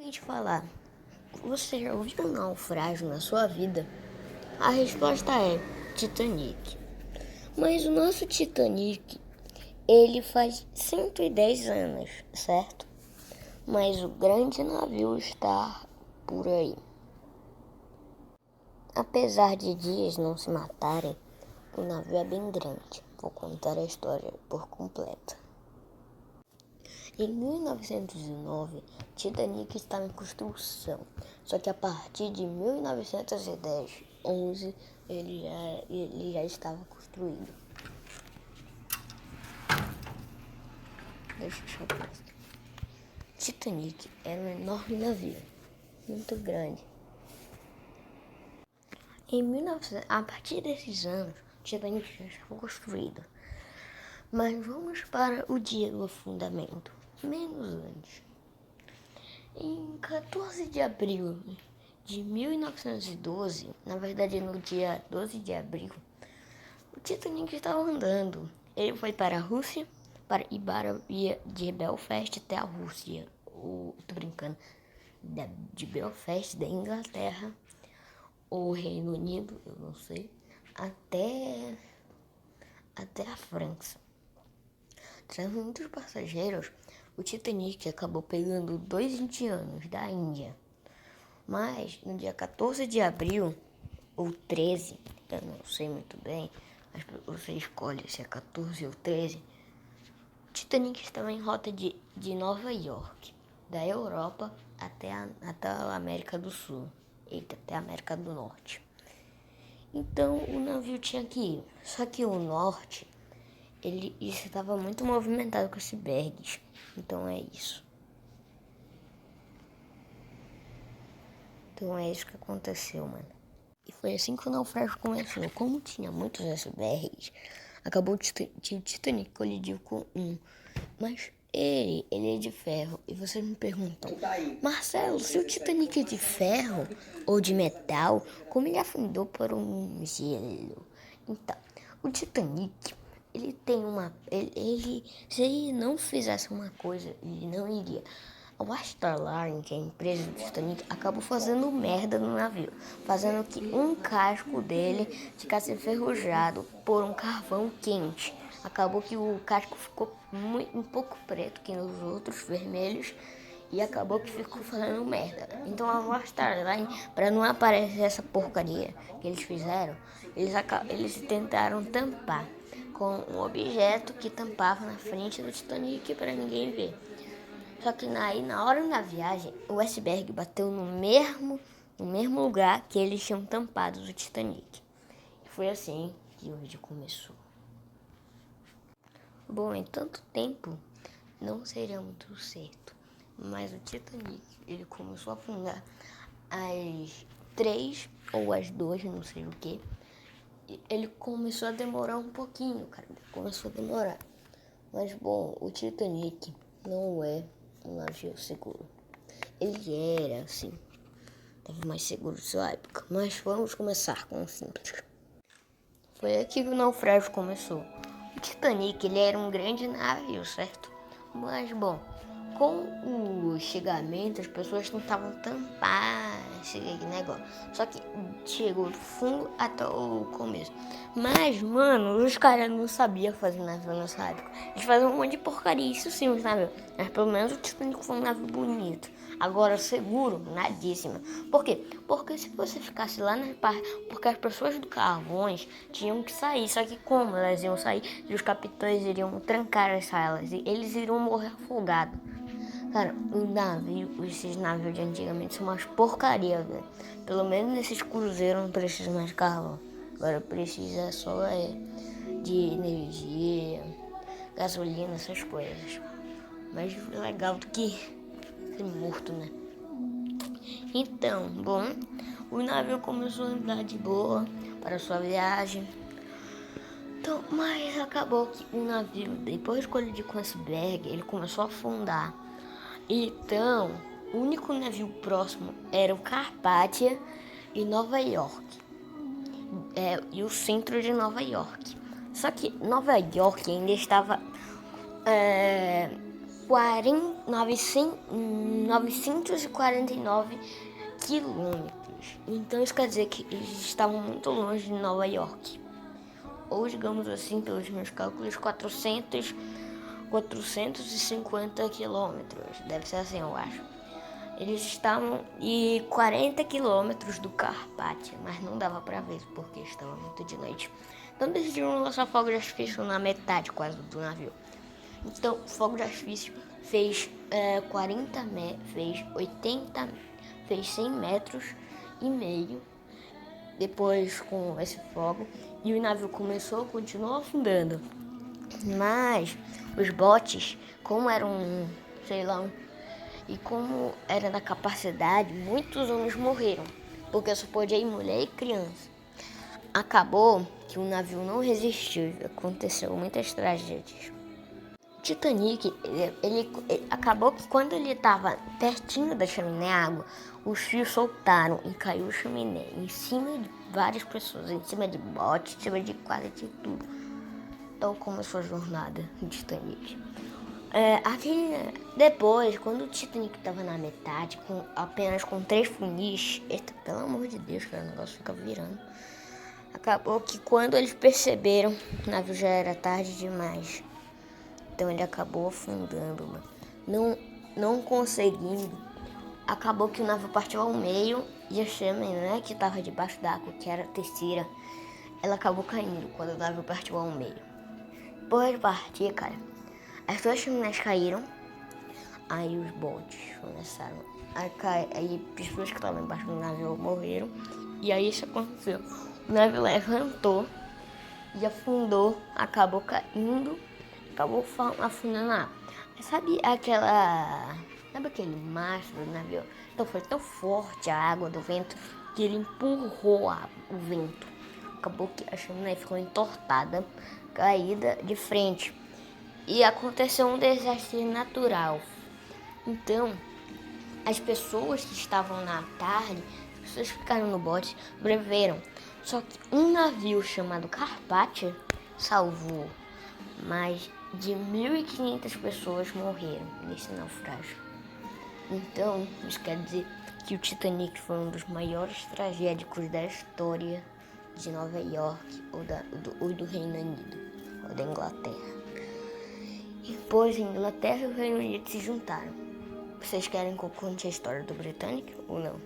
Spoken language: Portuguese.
gente falar, você já ouviu um naufrágio na sua vida? A resposta é Titanic. Mas o nosso Titanic, ele faz 110 anos, certo? Mas o grande navio está por aí. Apesar de dias não se matarem, o navio é bem grande. Vou contar a história por completa. Em 1909, Titanic estava em construção, só que a partir de 1910, 11, ele já estava construído. Deixa eu chamar. Titanic era um enorme navio, muito grande. A partir desses anos, Titanic já estava construído. Mas vamos para o dia do afundamento, menos antes. Em 14 de abril de 1912, na verdade no dia 12 de abril, o Titanic estava andando. Ele foi para a Rússia, ia de Belfast até a Rússia. Tô brincando, de Belfast, da Inglaterra, ou Reino Unido, eu não sei, até a França. Trazendo muitos passageiros, o Titanic acabou pegando 2 indianos da Índia. Mas no dia 14 de abril, ou 13, eu não sei muito bem, mas você escolhe se é 14 ou 13, o Titanic estava em rota de Nova York, da Europa até a América do Sul, até a América do Norte. Então o navio tinha que ir, só que o norte, ele estava muito movimentado com icebergs, então é isso. Então é isso que aconteceu, mano. E foi assim que o naufrágio começou. Como tinha muitos icebergs, acabou o Titanic colidiu com um. Mas ele é de ferro. E vocês me perguntam, Marcelo, se o Titanic é de ferro ou de metal, como ele afundou por um gelo? Então, o Titanic, ele tem se ele não fizesse uma coisa, ele não iria. A Astar Line, que é a empresa do Titanic, acabou fazendo merda no navio, fazendo que um casco dele ficasse enferrujado por um carvão quente. Acabou que o casco ficou um pouco preto que nos outros vermelhos e acabou que ficou fazendo merda. Então a Astar Line, para não aparecer essa porcaria que eles fizeram, eles tentaram tampar com um objeto que tampava na frente do Titanic para ninguém ver. Só que na hora da viagem, o iceberg bateu no mesmo lugar que eles tinham tampado o Titanic. E foi assim que o vídeo começou. Bom, em tanto tempo, não seria muito certo. Mas o Titanic, ele começou a afundar às 3 ou às 2, não sei o que. Ele começou a demorar um pouquinho, cara. Começou a demorar. Mas, bom, o Titanic não é um navio seguro. Ele era, assim, estava mais seguro de sua época. Mas vamos começar com o simples. Foi aqui que o naufrágio começou. O Titanic, ele era um grande navio, certo? Mas, bom, com o chegamento, as pessoas tentavam tampar esse negócio. Só que chegou do fundo até o começo. Mas, mano, os caras não sabiam fazer navio nessa época. Eles faziam um monte de porcaria, isso sim, os navios. Mas pelo menos o Titanic foi um navio bonito. Agora, seguro, nadíssimo. Por quê? Porque se você ficasse lá na parte... Porque as pessoas do Carvões tinham que sair. Só que como elas iam sair, os capitães iriam trancar as salas. E eles iriam morrer afogados. Cara, esses navios de antigamente são umas porcaria, velho. Pelo menos nesses cruzeiros não precisa mais de carvão. Agora precisa só de energia, gasolina, essas coisas. Mais legal do que ser morto, né? Então, bom, o navio começou a andar de boa para sua viagem. Então, mas acabou que o navio, depois de colidir com o iceberg, ele começou a afundar. Então, o único navio próximo era o Carpathia e Nova York. E o centro de Nova York. Só que Nova York ainda estava 949 quilômetros. Então isso quer dizer que eles estavam muito longe de Nova York. Ou, digamos assim, pelos meus cálculos, 450 quilômetros. Deve ser assim, eu acho. Eles estavam e 40 quilômetros do Carpátia, mas não dava pra ver porque estava muito de noite. Então decidiram lançar fogo de artifício na metade quase do navio. Então o fogo de artifício fez 100 metros e meio depois com esse fogo e o navio continuou afundando. Mas os botes, como eram, sei lá, e como era da capacidade, muitos homens morreram, porque só podia ir mulher e criança. Acabou que o navio não resistiu, aconteceu muitas tragédias. O Titanic, ele acabou que quando ele estava pertinho da chaminé, a água, os fios soltaram e caiu a chaminé em cima de várias pessoas, em cima de botes, em cima de quase de tudo. Então começou a jornada do Titanic. Depois, quando o Titanic estava na metade, apenas com 3 funis, eita, pelo amor de Deus, cara, o negócio fica virando. Acabou que quando eles perceberam, o navio já era tarde demais. Então ele acabou afundando, mano. Não conseguindo. Acabou que o navio partiu ao meio e a chaminé que estava debaixo d'água, que era a terceira, ela acabou caindo quando o navio partiu ao meio. Depois de partir, cara, as 2 chaminés caíram, aí os botes começaram a cair, aí as pessoas que estavam embaixo do navio morreram, e aí isso aconteceu. O navio levantou e afundou, acabou caindo, acabou afundando na água. Sabe aquele mastro do navio? Então foi tão forte a água do vento que ele empurrou o vento. Acabou que a chaminé ficou entortada, caída de frente. E aconteceu um desastre natural. Então, as pessoas que estavam na tarde, as pessoas que ficaram no bote, sobreviveram. Só que um navio chamado Carpathia salvou. Mais de 1.500 pessoas morreram nesse naufrágio. Então, isso quer dizer que o Titanic foi um dos maiores tragédicos da história de Nova York ou do Reino Unido, ou da Inglaterra. E depois a Inglaterra e o Reino Unido se juntaram. Vocês querem que eu conte a história do Britânico ou não?